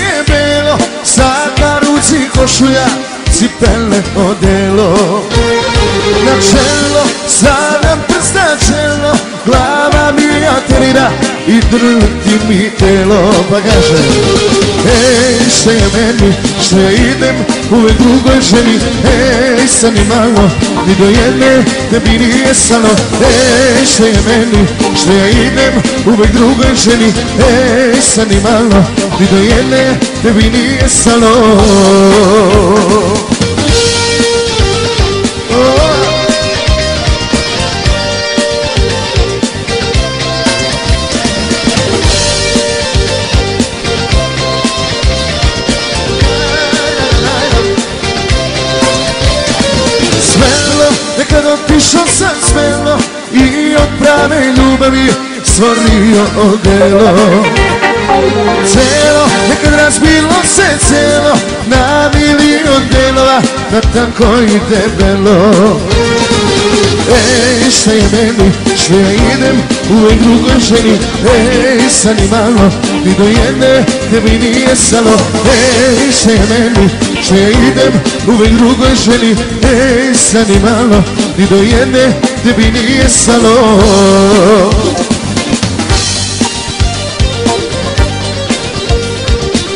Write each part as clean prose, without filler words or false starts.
je belo, sad na ruci košulja, cipele odelo. Na čelo, sad nam prsta čelo, glava mi aterira i drti mi telo. Pa kaže, ej, što je meni, što ja idem uvek drugoj ženi. Ej, sad ni malo, ni do jedne tebi nije stalo. Ej, što je meni, što ja idem uvek drugoj ženi. Ej, sad ni malo, ni do jedne tebi nije stalo. Nekad otišao sam smelo i od prave ljubavi stvorio odelo. Celo, nekad razbilo se celo na milion delova, na tanko i debelo. Ej, šta je meni, što ja idem uvek drugoj ženi. Ej, sad ni malo, ni do jedne tebi nije stalo. Ej, šta je meni, što ja idem uvek drugoj ženi. Ej, sad ni malo, ni do jedne tebi nije stalo.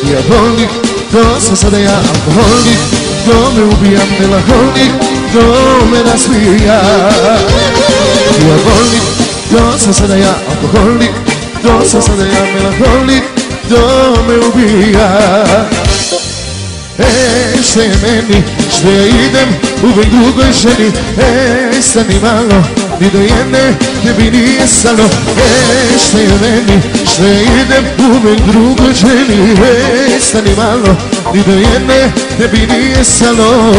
Diabolik, to sam sada ja, alkoholik, to me ubija, melaholik, to me nasmija. Diabolik, to sam sada ja, alkoholik, to sam sada ja, melaholik, to me ubija. Ej, što je meni, što ja idem uvek drugoj ženi. Ej, sad ni malo, ni do jedne tebi nije stalo. Ej, što je meni, što ja idem uvek drugoj ženi. Ej, sad ni malo, ni do jedne tebi nije stalo.